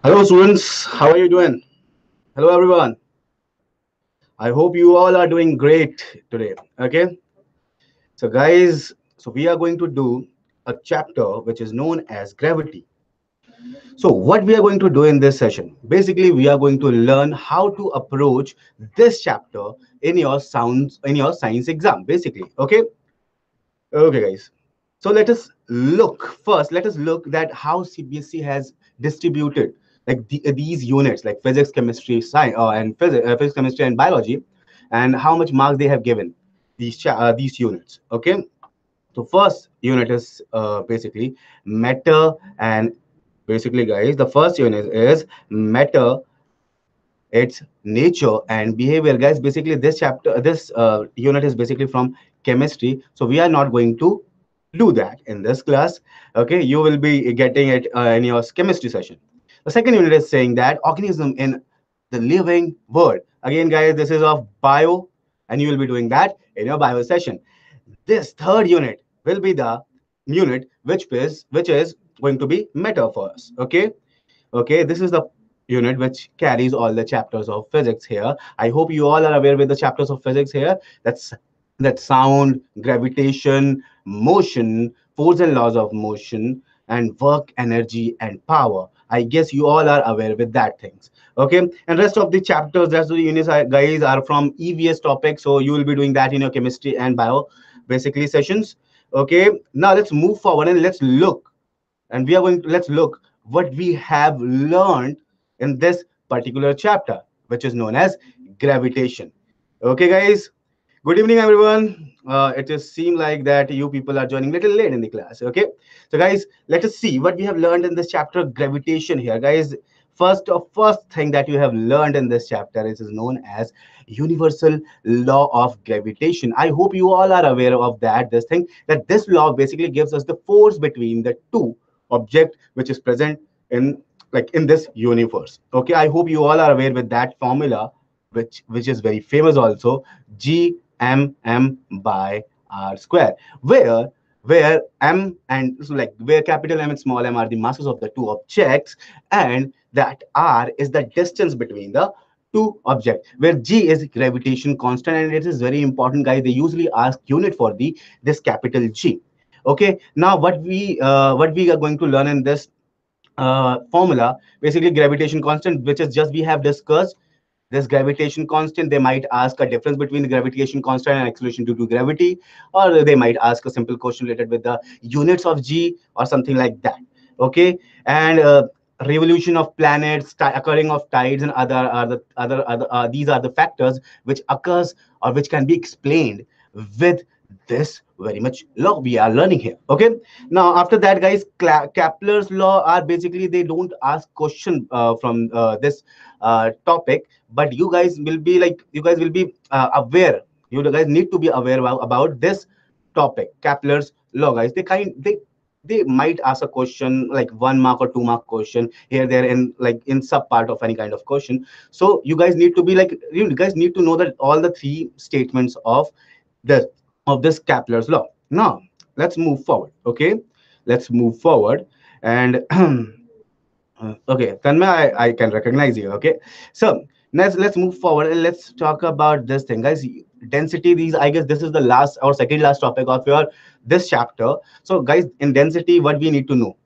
Hello, students. How are you doing? Hello, everyone. I hope you all are doing great today. Okay. So, guys, we are going to do a chapter which is known as gravity. So, what we are going to do in this session, basically, we are going to learn how to approach this chapter in your science exam. Basically, okay. Okay, guys. So let us look first. Let us look at how CBSE has distributed like these units like physics, chemistry, science, and physics, chemistry, and biology, and how much marks they have given these units. Okay. So first unit is basically matter, and basically, guys, the first unit is matter, its nature and behavior. Guys, basically this unit is basically from chemistry, so we are not going to do that in this class. Okay, you will be getting it in your chemistry session. The second unit is saying that organism in the living world. Again, guys, this is of bio, and you will be doing that in your bio session. This third unit will be the unit which is going to be metaphors. Okay. Okay, this is the unit which carries all the chapters of physics here. I hope you all are aware with the chapters of physics here. That sound, gravitation, motion, force and laws of motion, and work, energy, and power. I guess you all are aware with that things. Okay, and rest of the chapters, rest of the units, guys, are from EVS topics. So you will be doing that in your chemistry and bio, basically sessions. Okay, now let's move forward and let's look what we have learned in this particular chapter, which is known as gravitation. Okay, guys, good evening, everyone. It just seemed like that you people are joining a little late in the class. Okay, so guys, let us see what we have learned in this chapter, gravitation. Here, guys, first thing that you have learned in this chapter is known as universal law of gravitation. I hope you all are aware of that. This thing, that this law basically gives us the force between the two object which is present in in this universe. Okay, I hope you all are aware with that formula, which is very famous also, gmm by r square, where m and so like where capital M and small m are the masses of the two objects, and that r is the distance between the two objects, where g is gravitation constant. And it is very important, guys, they usually ask unit for the this capital G. Okay, now what we are going to learn in this formula, basically gravitation constant, which is just we have discussed this gravitation constant. They might ask a difference between the gravitation constant and acceleration due to gravity, or they might ask a simple question related with the units of G or something like that. Okay, and revolution of planets, occurring of tides, and other these are the factors which occurs or which can be explained with this very much law we are learning here. Okay, now after that, guys, Kepler's law are basically they don't ask question from this topic, but you guys will be aware. You guys need to be aware about this topic, Kepler's law, guys. They might ask a question like 1 mark or 2 mark question here there in in sub part of any kind of question. So you guys need to be you guys need to know that all the three statements the of this Kepler's law. Now let's move forward. Okay, let's move forward. And okay, Tanmay, I can recognize you. Okay, so let's move forward and let's talk about this thing, guys. Density. These, I guess, this is the last or second last topic of your this chapter. So, guys, in density, what we need to know?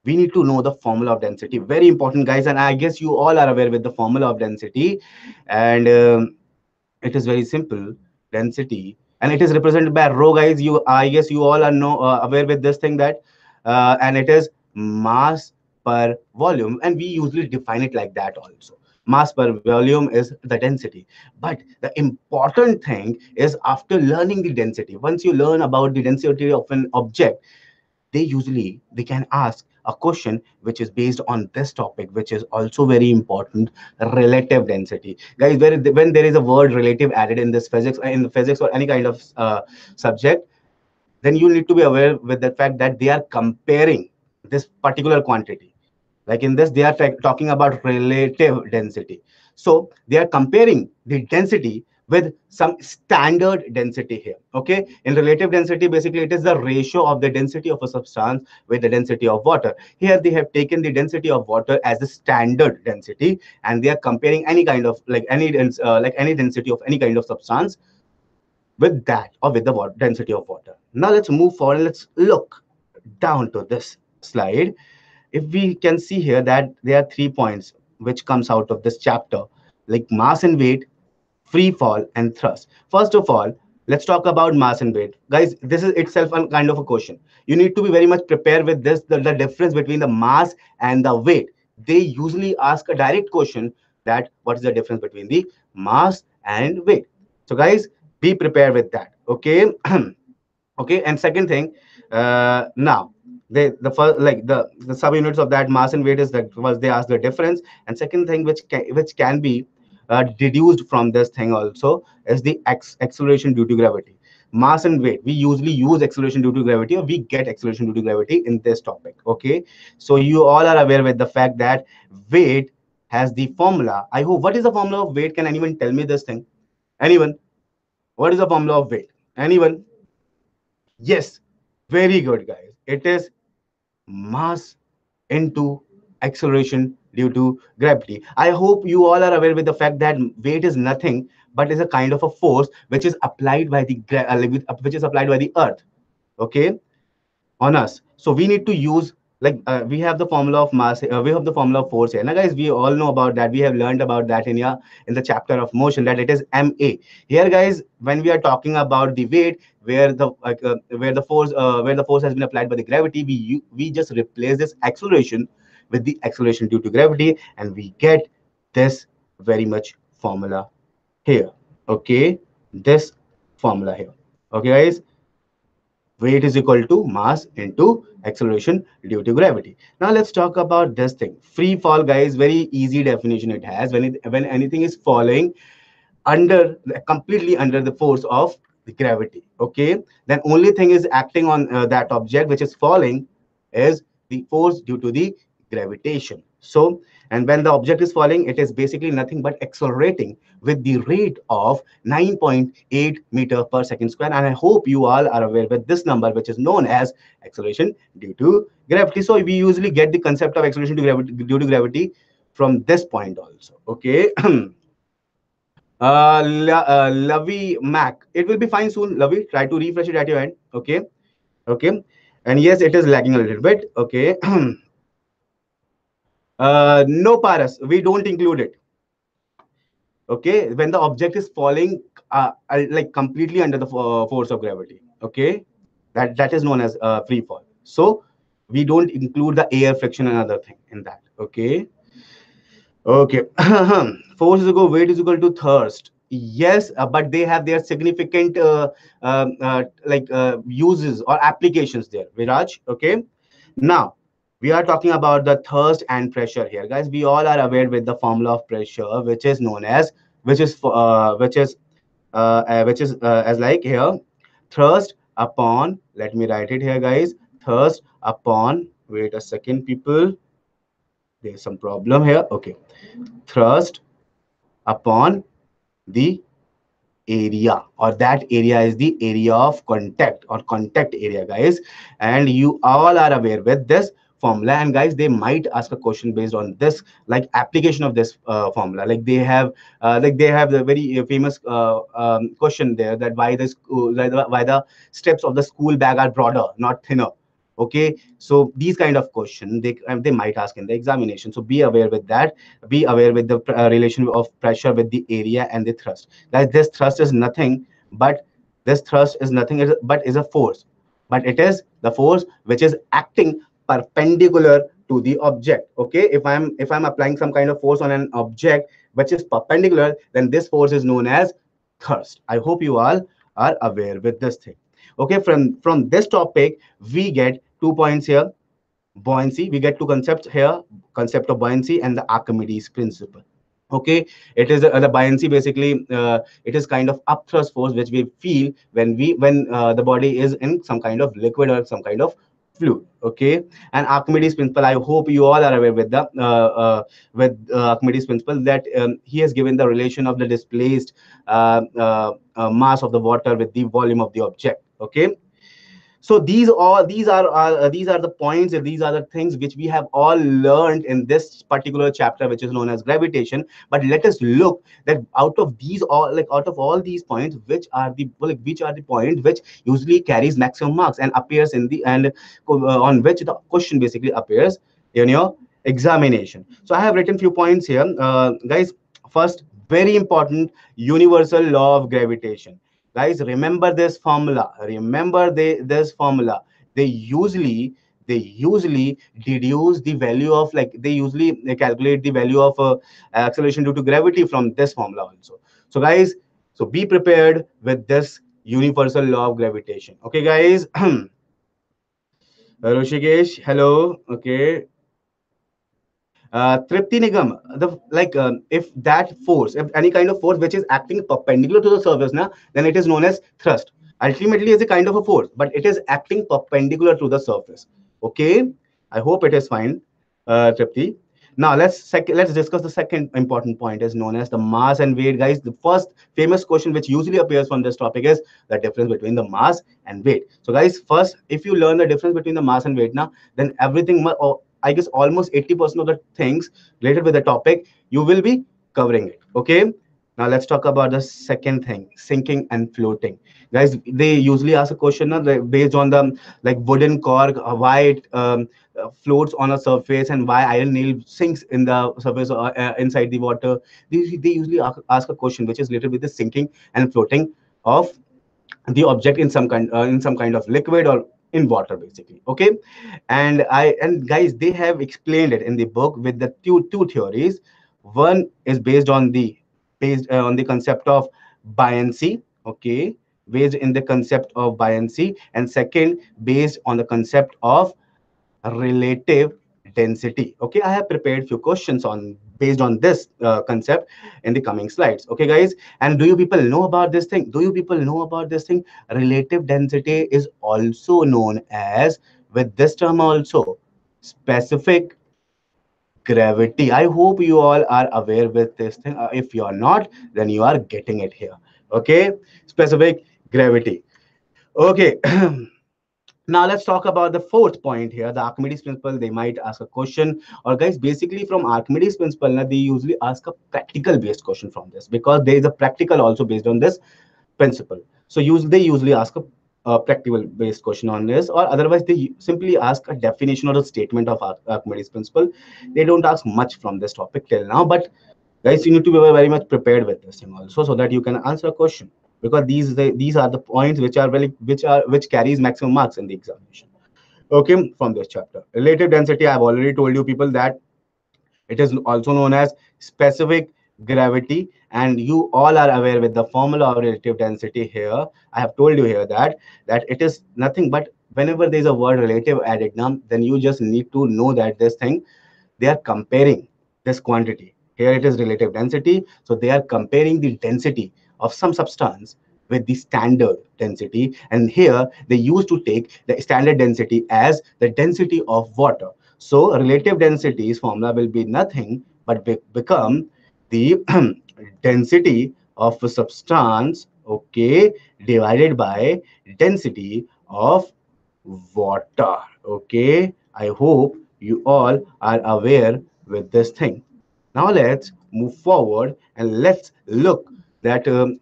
We need to know the formula of density. Very important, guys, and I guess you all are aware with the formula of density, and it is very simple. Density, and it is represented by rho, guys. I guess you all are aware with this thing that and it is mass per volume, and we usually define it like that also. Mass per volume is the density. But the important thing is, after learning the density, once you learn about the density of an object, they can ask a question which is based on this topic, which is also very important, relative density, guys. When there is a word relative added in this physics or any kind of subject, then you need to be aware with the fact that they are comparing this particular quantity. Like in this, they are talking about relative density. So they are comparing the density with some standard density here. Okay, in relative density, basically it is the ratio of the density of a substance with the density of water. Here they have taken the density of water as the standard density, and they are comparing any kind of like any density of any kind of substance with that, or with the density of water. Now let's move forward. Let's look down to this slide. If we can see here that there are 3 points which comes out of this chapter, like mass and weight, free fall, and thrust. First of all, let's talk about mass and weight. Guys, this is itself a kind of a question. You need to be very much prepared with this, the difference between the mass and the weight. They usually ask a direct question that what is the difference between the mass and weight. So guys, be prepared with that. Okay. Okay, and second thing, now the first, like the subunits of that mass and weight is that was they ask the difference. And second thing which can be deduced from this thing also is the acceleration due to gravity. Mass and weight, we usually use acceleration due to gravity, or we get acceleration due to gravity in this topic. Okay, so you all are aware with the fact that weight has the formula. I hope, what is the formula of weight? Can anyone tell me this thing? Anyone? What is the formula of weight? Anyone? Yes, very good, guys. It is mass into acceleration due to gravity. I hope you all are aware with the fact that weight is nothing but is a kind of a force which is applied by the which is applied by the Earth. Okay, on us. So we need to use, like we have the formula of mass, we have the formula of force here. Now, guys, we all know about that. We have learned about that in the chapter of motion, that it is ma. Here, guys, when we are talking about the weight, where the force has been applied by the gravity, we just replace this acceleration with the acceleration due to gravity, and we get this very much formula here. Okay, this formula here. Okay, guys, weight is equal to mass into acceleration due to gravity. Now let's talk about this thing. Free fall, guys, very easy definition it has. When anything is falling under, completely under the force of the gravity, okay, then only thing is acting on that object which is falling is the force due to the gravitation. So, and when the object is falling, it is basically nothing but accelerating with the rate of 9.8 meter per second square. And I hope you all are aware with this number, which is known as acceleration due to gravity. So we usually get the concept of acceleration due to gravity from this point also. Okay. Lovey Mac. It will be fine soon, Lovey. Try to refresh it at your end. Okay. Okay. And yes, it is lagging a little bit. Okay. No, Paras, we don't include it. Okay. When the object is falling, like completely under the force of gravity. Okay. That is known as free fall. So we don't include the air friction and other thing in that. Okay. Okay. Force is equal, weight is equal to thirst. Yes, but they have their significant uses or applications there, Viraj. Okay. Now we are talking about the thirst and pressure here, guys. We all are aware with the formula of pressure, which is known as, which is as like here, thrust upon. Let me write it here, guys. Thrust upon. Wait a second, people. There's some problem here. Okay, thrust upon the area, or that area is the area of contact or contact area, guys. And you all are aware with this formula. And guys, they might ask a question based on this, like application of this formula. Like they have the very famous question there, that why the school, like why the steps of the school bag are broader, not thinner. Okay, so these kind of question they might ask in the examination. So be aware with that. Be aware with the relation of pressure with the area and the thrust. Like this thrust is nothing but, but is a force, but it is the force which is acting perpendicular to the object. Okay, if I'm applying some kind of force on an object which is perpendicular, then this force is known as thrust. I hope you all are aware with this thing. Okay, from this topic we get 2 points here. Buoyancy, we get two concepts here: concept of buoyancy and the Archimedes principle. Okay, it is the buoyancy, basically it is kind of upthrust force which we feel when the body is in some kind of liquid or some kind of fluid. Okay, and Archimedes principle. I hope you all are aware with the Archimedes principle, that he has given the relation of the displaced mass of the water with the volume of the object. Okay, so these are the points, and these are the things which we have all learned in this particular chapter, which is known as gravitation. But let us look that out of these all, like out of all these points, which are the points which usually carries maximum marks and appears in the and on which the question basically appears in your examination. So I have written few points here, guys. First, very important, universal law of gravitation. Guys, remember this formula. Remember this formula. They usually they usually deduce the value of, like, they usually calculate the value of acceleration due to gravity from this formula also. So guys, so be prepared with this universal law of gravitation. Okay, guys. Roshikesh, hello. Okay, Tripti Nigam, if that force, if any kind of force which is acting perpendicular to the surface, na, then it is known as thrust. Ultimately, it's a kind of a force, but it is acting perpendicular to the surface. Okay, I hope it is fine, Tripti. Now let's discuss the second important point, is known as the mass and weight, guys. The first famous question which usually appears from this topic is the difference between the mass and weight. So, guys, first, if you learn the difference between the mass and weight now, then everything, I guess almost 80% of the things related with the topic, you will be covering it. Okay. Now let's talk about the second thing, sinking and floating. Guys, they usually ask a question based on the, like, wooden cork, why it floats on a surface, and why iron nail sinks in the surface inside the water. They usually ask a question which is related with the sinking and floating of the object in some kind of liquid or in water basically. Okay, and guys, they have explained it in the book with the two theories. One is based on the concept of buoyancy. Okay, based in the concept of buoyancy, and second, based on the concept of relative density. Okay, I have prepared few questions on based on this concept in the coming slides. Okay, guys, and do you people know about this thing? Do you people know about this thing? Relative density is also known as, with this term also, specific gravity. I hope you all are aware with this thing. If you are not, then you are getting it here. Okay, specific gravity. Okay. Now let's talk about the fourth point here, the Archimedes principle. They might ask a question, or guys, basically from Archimedes principle, now they usually ask a practical based question from this, because there is a practical also based on this principle. So they usually ask a practical based question on this, or otherwise they simply ask a definition or a statement of Archimedes principle. They don't ask much from this topic till now, but guys, you need to be very much prepared with this thing also, so that you can answer a question, because these are the points which are really which carries maximum marks in the examination. Okay, from this chapter, relative density, I've already told you people that it is also known as specific gravity, and you all are aware with the formula of relative density here. I have told you here that it is nothing but, whenever there is a word relative added now, then you just need to know that this thing, they are comparing this quantity. Here it is relative density. So they are comparing the density of some substance with the standard density. And here they used to take the standard density as the density of water. So relative density's formula will be nothing but become the density of a substance, okay, divided by density of water. Okay, I hope you all are aware with this thing. Now let's move forward and let's look that the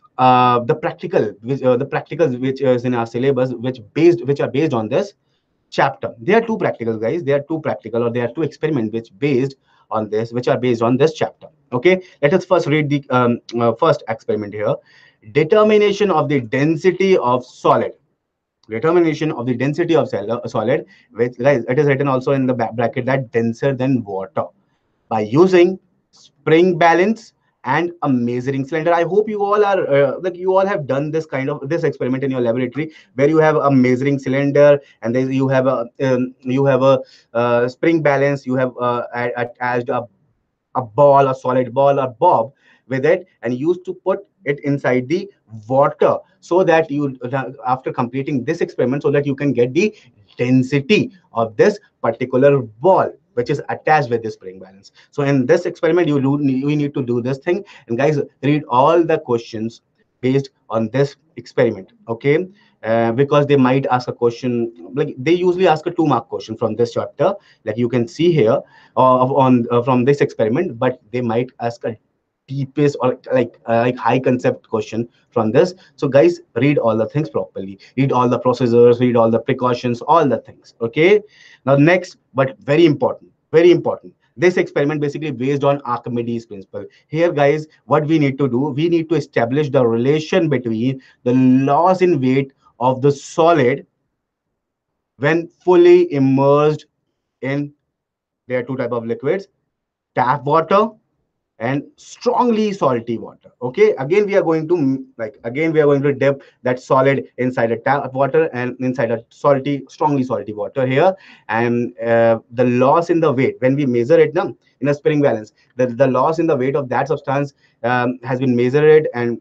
practicals which is in our syllabus, which are based on this chapter. There are two practicals, guys. There are two practical, or there are two experiments which are based on this chapter. Okay, let us first read the first experiment here. Determination of the density of solid. Determination of the density of solid, which, guys, it is written also in the bracket that denser than water, by using spring balance and a measuring cylinder. I hope you all are like you all have done this kind of this experiment in your laboratory, where you have a measuring cylinder, and then you have a spring balance, you have attached a ball, a solid ball, a bob, with it and used to put it inside the water, so that you, after completing this experiment, so that you can get the density of this particular ball which is attached with the spring balance. So in this experiment, we need to do this thing. And guys, read all the questions based on this experiment, okay? Because they might ask a question, like they usually ask a 2 mark question from this chapter, like you can see here, on from this experiment, but they might ask a deepest or like high concept question from this. So guys, read all the things properly, read all the procedures, read all the precautions, all the things, okay? Now next, but very important, very important, this experiment basically based on Archimedes principle. Here guys, what we need to do, we need to establish the relation between the loss in weight of the solid when fully immersed in, there are two type of liquids, tap water and strongly salty water. Okay, again we are going to again we are going to dip that solid inside a tap water and inside a salty, strongly salty water here. And the loss in the weight when we measure it now in a spring balance, the loss in the weight of that substance has been measured, and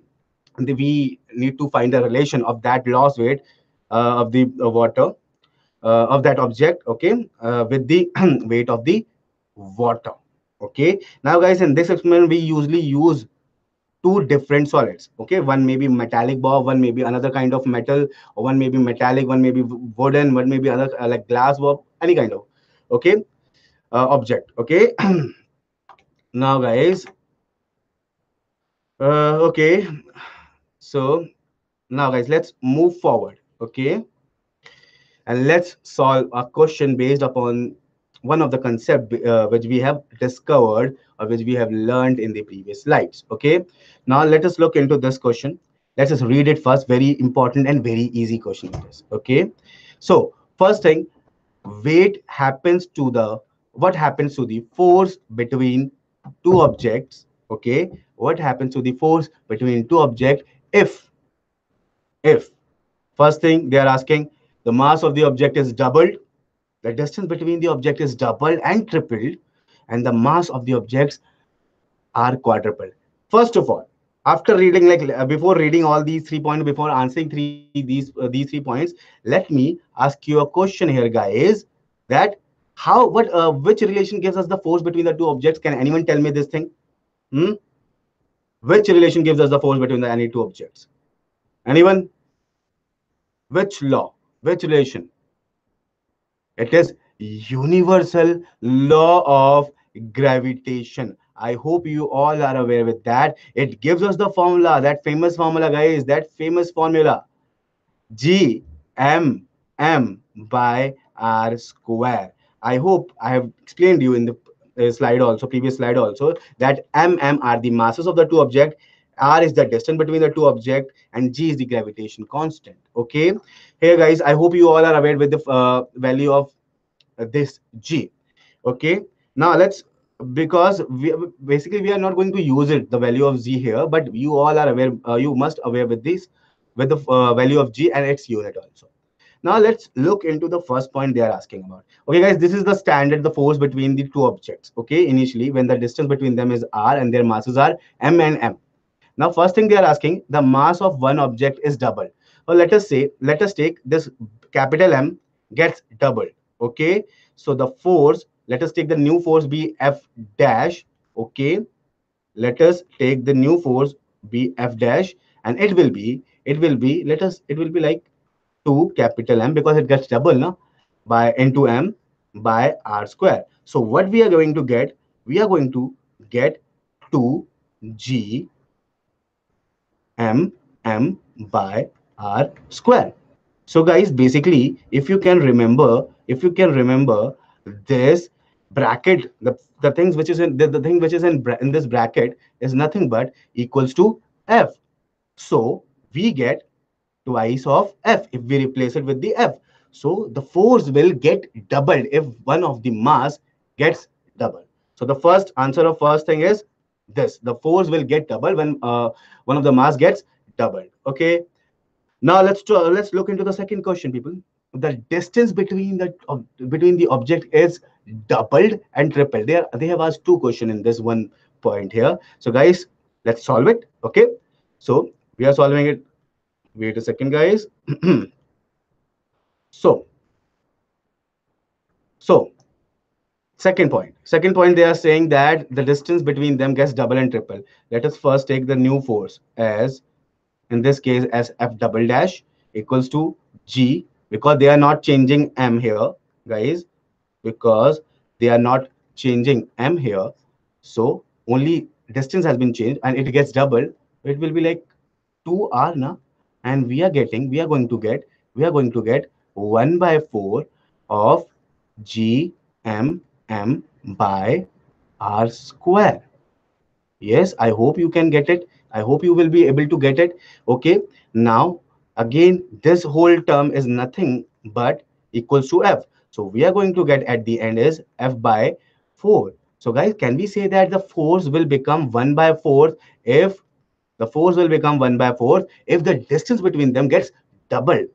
we need to find the relation of that loss weight of the water of that object, okay, with the weight of the water. Okay, now guys, in this experiment we usually use two different solids. Okay, one may be metallic bulb, one may be another kind of metal, or one may be metallic, one may be wooden, one may be other like glass bulb, any kind of, okay, object. Okay, now guys, okay, so now guys, let's move forward. Okay, and let's solve a question based upon one of the concept which we have discovered or which we have learned in the previous slides. Okay, now let us look into this question. Let's just read it first. Very important and very easy question it is. Okay, so first thing, weight happens to the, what happens to the force between two objects? Okay, what happens to the force between two objects if first thing they are asking, the mass of the object is doubled, the distance between the object is doubled and tripled, and the mass of the objects are quadrupled. First of all, after reading, before reading all these 3 points, before answering these 3 points, let me ask you a question here, guys. That how what which relation gives us the force between the two objects? Can anyone tell me this thing? Hmm? Which relation gives us the force between the any two objects? Anyone? Which law? Which relation? It is universal law of gravitation. I hope you all are aware with that. It gives us the formula, that famous formula, guys, that famous formula. G M M by R square. I hope I have explained you in the slide also, previous slide also, that M are the masses of the two objects, R is the distance between the two objects, and G is the gravitation constant. Okay. Here, guys, I hope you all are aware with the value of this G. Okay. Now let's, because we basically we are not going to use it, the value of G here, but you all are aware, you must aware with this, with the value of G and its unit also. Now let's look into the first point they are asking about. Okay, guys, this is the standard, the force between the two objects. Okay, initially when the distance between them is R and their masses are M and M. Now, first thing they are asking, the mass of one object is doubled. Well, let us say, let us take this capital M gets doubled. Okay, so the force, let us take the new force be F dash. Okay, let us take the new force be F dash, and it will be like 2 capital M, because it gets double now, by into M by R square. So what we are going to get, we are going to get 2G M by R square. So guys, basically, if you can remember this bracket, the things which is in the thing which is in this bracket is nothing but equals to F. So we get twice of F if we replace it with the F. So the force will get doubled if one of the mass gets doubled. So the first answer of first thing is this: the force will get doubled when one of the mass gets doubled. Okay. Now let's look into the second question, people. The distance between between the object is doubled and tripled. They have asked two questions in this one point here. So guys, Let's solve it. Okay. So we are solving it. Wait a second, guys. so, so second point. Second point, they are saying that the distance between them gets double and triple. Let us first take the new force as, in this case, as F double dash equals to G, because they are not changing M here, guys, because they are not changing M here. So only distance has been changed and it gets doubled. It will be like 2R na, and we are going to get 1 by 4 of G M M by R square. Yes, I hope you can get it. I hope you will be able to get it. Okay. Now, again, this whole term is nothing but equals to F. So we are going to get at the end is F by 4. So guys, can we say that the force will become 1 by 4 if the force will become 1 by 4 if the distance between them gets doubled?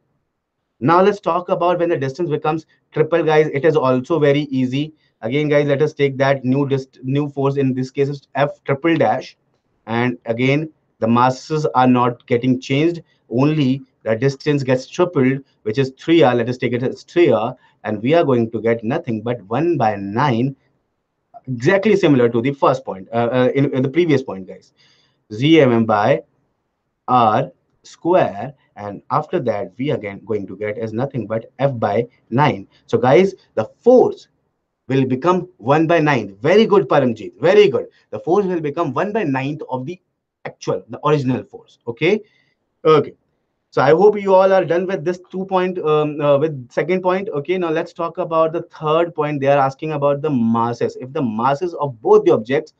Now let's talk about when the distance becomes triple, guys. It is also very easy. Again, guys, let us take that new force. In this case is F triple dash, and again the masses are not getting changed. Only the distance gets tripled, which is 3R. Let us take it as 3R, and we are going to get nothing but 1 by 9, exactly similar to the first point, in the previous point, guys. ZMM by R square, and after that we again going to get as nothing but F by 9. So guys, the force will become 1 by 9. Very good, Paramjit, very good. The force will become 1 by 9th of the original force. Okay. Okay, so I hope you all are done with this 2 point, with second point. Okay, now let's talk about the third point. They are asking about the masses. If the masses of both the objects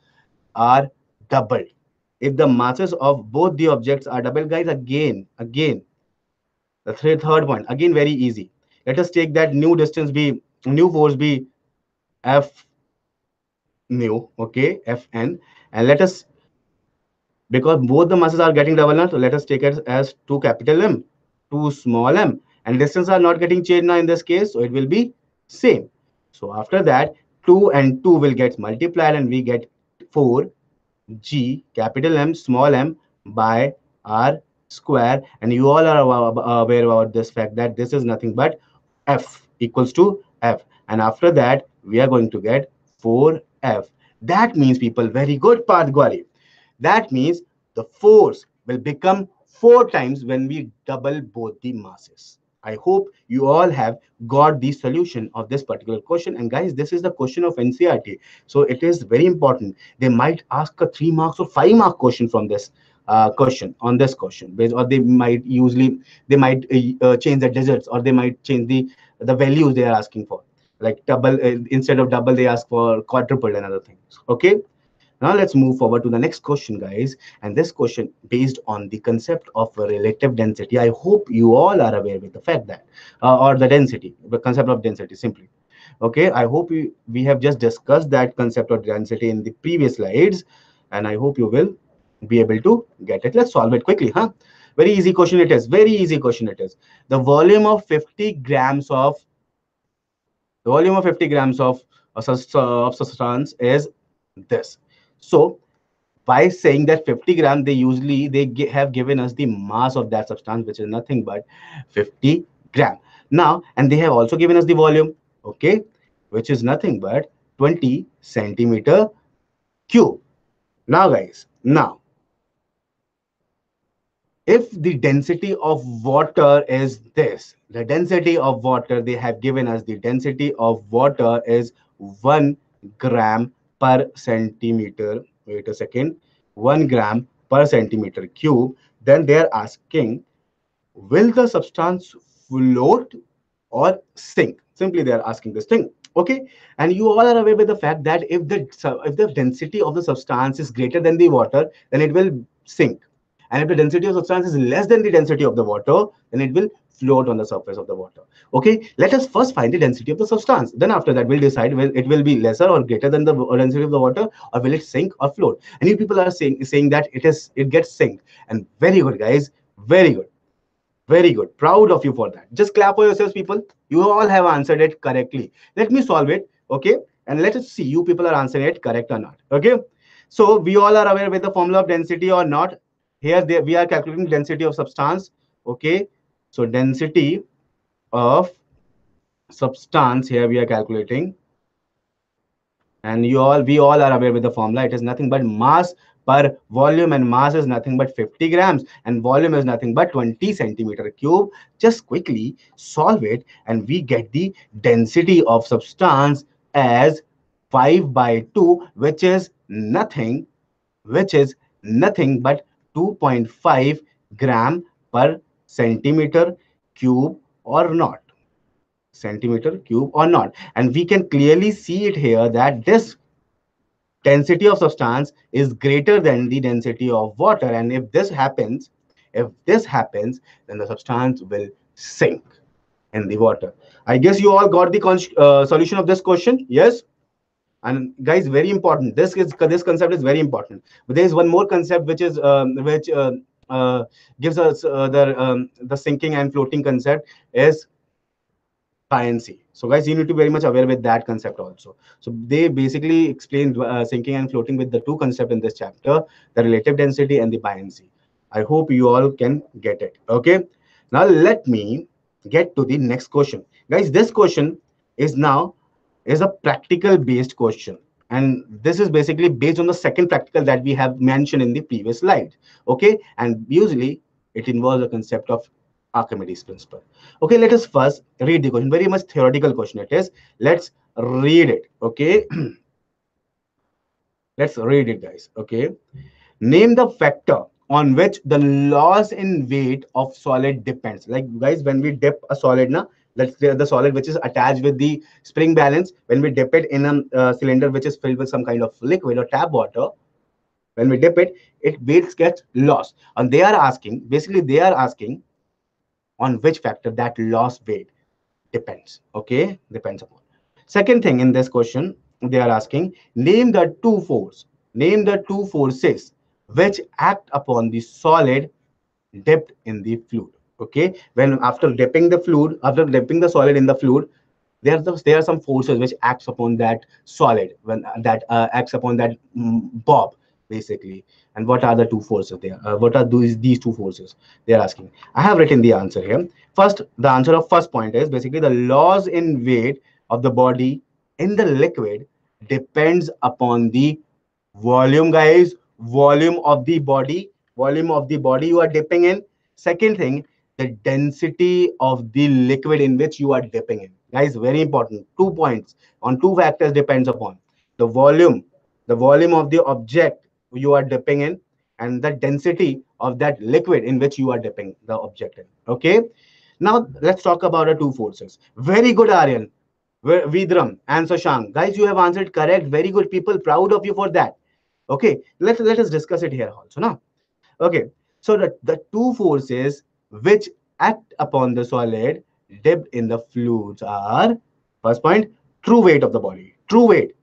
are doubled, if the masses of both the objects are double, guys, again the third point, again very easy. Let us take that new force be F mu, okay, Fn, and let us, because both the masses are getting double now, so let us take it as 2 capital M, 2 small m, and distance are not getting changed now in this case, so it will be same. So after that, 2 and 2 will get multiplied and we get 4 G capital M small m by R square, and you all are aware about this fact that this is nothing but F equals to F, and after that we are going to get 4F. That means, people, very good, Parth Gwari. That means the force will become 4 times when we double both the masses. I hope you all have got the solution of this particular question. And guys, this is the question of NCRT. So it is very important. They might ask a 3 marks or 5 mark question from this question on this question, or they might change the digits, or they might change the values they are asking for, like double, instead of double they ask for quadruple and other things. Okay, now let's move forward to the next question, guys. And this question based on the concept of relative density. I hope you all are aware with the fact that, or the density, the concept of density simply. Okay, I hope we have just discussed that concept of density in the previous slides, and I hope you will be able to get it. Let's solve it quickly, huh? Very easy question it is. Very easy question it is. The volume of 50 grams of the volume of 50 grams of substance is this. So by saying that 50 gram, they have given us the mass of that substance, which is nothing but 50 gram. Now, and they have also given us the volume, okay, which is nothing but 20 centimeter cube. Now, guys, now if the density of water is this, the density of water, they have given us the density of water is 1 gram per centimeter. Wait a second, 1 gram per centimeter cube. Then they are asking, will the substance float or sink? Simply they are asking this thing. Okay, and you all are aware with the fact that if the density of the substance is greater than the water, then it will sink, and if the density of substance is less than the density of the water, then it will float on the surface of the water. Okay, let us first find the density of the substance, then after that we'll decide will it will be lesser or greater than the density of the water, or will it sink or float. And you people are saying that it gets sink, and very good, guys, very good. Very good. Proud of you for that. Just clap for yourselves, people. You all have answered it correctly. Let me solve it. Okay. And let us see you people are answering it correct or not. Okay. So we all are aware with the formula of density or not. Here we are calculating density of substance. Okay, so density of substance here we are calculating, and we all are aware with the formula. It is nothing but mass per volume, and mass is nothing but 50 grams, and volume is nothing but 20 centimeter cube. Just quickly solve it, and we get the density of substance as 5 by 2, which is nothing but 2.5 gram per centimeter cube or not. Centimeter cube or not. And we can clearly see it here that this density of substance is greater than the density of water. And if this happens, then the substance will sink in the water. I guess you all got the solution of this question. Yes. And guys, very important, this concept is very important. But there is one more concept which is which gives us the sinking and floating concept is buoyancy. So guys, you need to be very much aware with that concept also. So they basically explain sinking and floating with the two concepts in this chapter, the relative density and the buoyancy. I hope you all can get it. Okay, now let me get to the next question. Guys, this question is now is a practical based question, and this is basically based on the second practical that we have mentioned in the previous slide. Okay, and usually it involves the concept of Archimedes principle. Okay, let us first read the question. Very much theoretical question it is. Let's read it. Okay, let's read it, guys. Okay, name the factor on which the loss in weight of solid depends. Like guys, when we dip a solid, na, let's say the solid which is attached with the spring balance, when we dip it in a cylinder which is filled with some kind of liquid or tap water, when we dip it, it weight gets lost. And they are asking, basically they are asking on which factor that loss weight depends. Okay, depends upon. Second thing in this question, they are asking, name the two forces which act upon the solid dipped in the fluid. Okay, when after dipping the solid in the fluid, there are some forces which acts upon that solid, when that acts upon that bob basically. And what are the two forces there? What are these two forces they are asking? I have written the answer here. First, the answer of first point is basically the loss in weight of the body in the liquid depends upon the volume, guys. Volume of the body you are dipping in. Second thing, the density of the liquid in which you are dipping in. Guys, very important. 2 points on two factors depends upon the volume of the object you are dipping in, and the density of that liquid in which you are dipping the object in. Okay, now let's talk about the two forces. Very good, Aryan, Vidram and Sashank. Guys, you have answered correct. Very good, people. Proud of you for that. Okay, let us discuss it here also now. Okay, so the two forces which act upon the solid dipped in the fluids are, first point, true weight of the body. True weight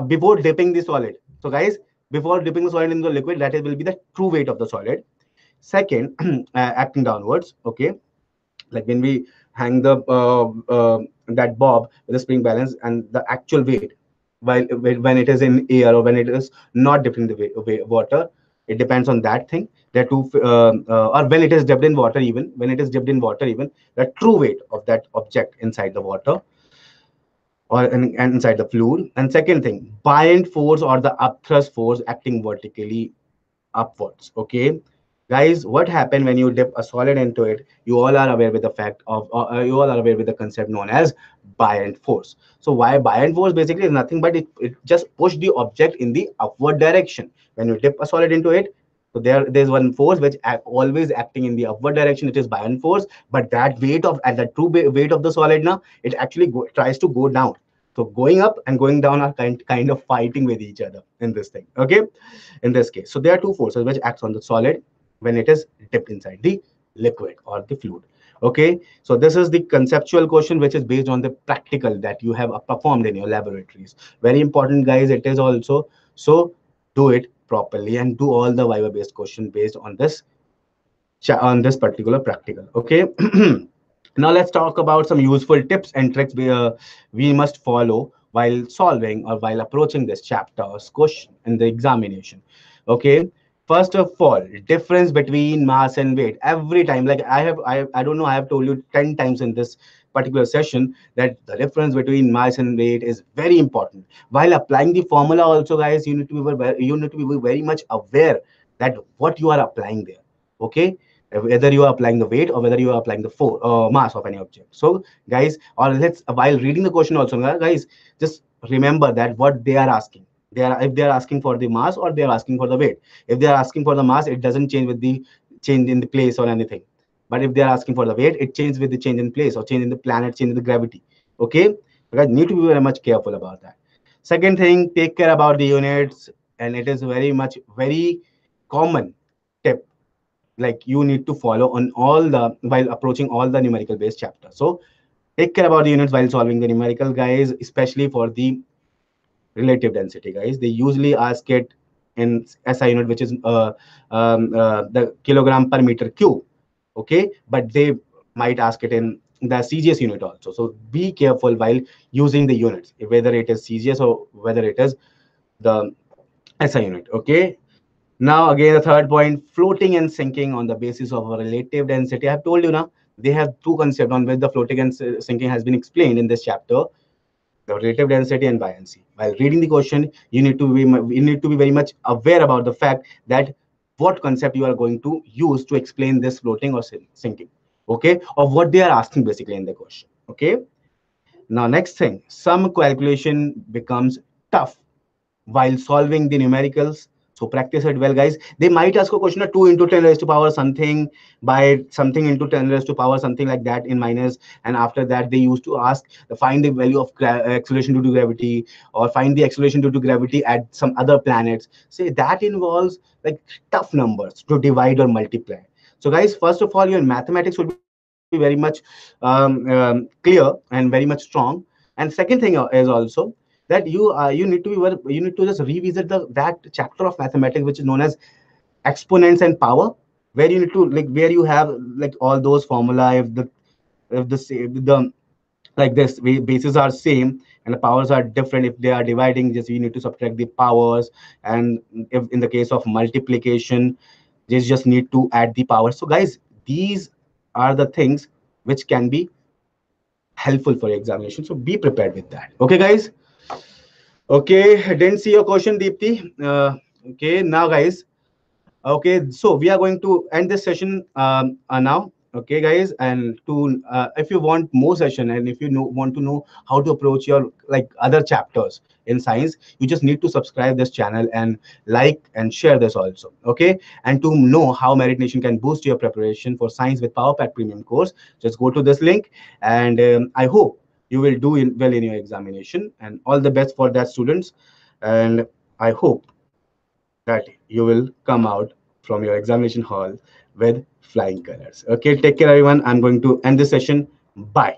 before dipping the solid. So guys, before dipping the solid in the liquid, that will be the true weight of the solid. Second, acting downwards. Okay, like when we hang the that bob with the spring balance, and the actual weight while when it is in air or when it is not dipped in the water, it depends on that thing. There are two or when it is dipped in water, even when it is dipped in water, even the true weight of that object inside the water or and inside the fluid. And second thing, buoyant force or the upthrust force acting vertically upwards. Okay, guys, what happened when you dip a solid into it? You all are aware with the fact of you all are aware with the concept known as buoyant force. So why buoyant force? Basically is nothing but it just push the object in the upward direction. When you dip a solid into it, so there's one force which always acting in the upward direction. It is buoyant force. But that weight of and the true weight of the solid now, it actually tries to go down. So going up and going down are kind of fighting with each other in this thing. Okay, in this case, so there are two forces which acts on the solid when it is dipped inside the liquid or the fluid. Okay, so this is the conceptual question which is based on the practical that you have performed in your laboratories. Very important, guys, it is also. So do it properly and do all the viva based question based on this particular practical. Okay. Now let's talk about some useful tips and tricks we must follow while solving or while approaching this chapter or question in the examination. Okay, first of all, difference between mass and weight. Every time, like I don't know, I have told you 10 times in this particular session that the difference between mass and weight is very important. While applying the formula also, guys, you need to be very much aware that what you are applying there. Okay, whether you are applying the weight or whether you are applying the mass of any object. So guys, or let's, while reading the question also, guys, just remember that what they are asking, they are, if they are asking for the mass or they are asking for the weight. If they are asking for the mass, it doesn't change with the change in the place or anything. But if they are asking for the weight, it changes with the change in place or change in the planet, change in the gravity. Okay, you guys need to be very much careful about that. Second thing, take care about the units, and it is very much very common tip, like you need to follow on all the, while approaching all the numerical based chapters. So take care about the units while solving the numerical, guys, especially for the relative density, guys. They usually ask it in SI unit, which is the kilogram per meter cube. Okay, but they might ask it in the CGS unit also. So be careful while using the units, whether it is CGS or whether it is the SI unit. Okay, now, again, the third point, floating and sinking on the basis of a relative density. I have told you now, they have two concepts on which the floating and sinking has been explained in this chapter: the relative density and buoyancy. While reading the question, you need to be very much aware about the fact that what concept you are going to use to explain this floating or sinking. Okay, of what they are asking basically in the question. Okay. Now, next thing, some calculation becomes tough while solving the numericals. So practice it well, guys. They might ask a question of 2 into 10 raised to power something by something into 10 raised to power something like that in minus. And after that, they used to ask, find the value of acceleration due to gravity, or find the acceleration due to gravity at some other planets. Say that involves like tough numbers to divide or multiply. So guys, first of all, your mathematics will be very much clear and very much strong. And second thing is also that you need to be you need to just revisit the that chapter of mathematics which is known as exponents and power, where you need to, like, where you have like all those formula. If the like this bases are same and the powers are different, if they are dividing, just you need to subtract the powers. And if in the case of multiplication, just need to add the powers. So guys, these are the things which can be helpful for your examination, so be prepared with that. Okay, guys. Okay, I didn't see your question, Deepthi. Okay, now, guys. Okay, so we are going to end this session now. Okay, guys, and to if you want more session and if you want to know how to approach your like other chapters in science, you just need to subscribe this channel and like and share this also. Okay, and to know how Merit Nation can boost your preparation for science with Power Pack Premium course, just go to this link, and I hope you will do well in your examination, and all the best for that, students. And I hope that you will come out from your examination hall with flying colors. Okay, take care, everyone. I'm going to end this session. Bye.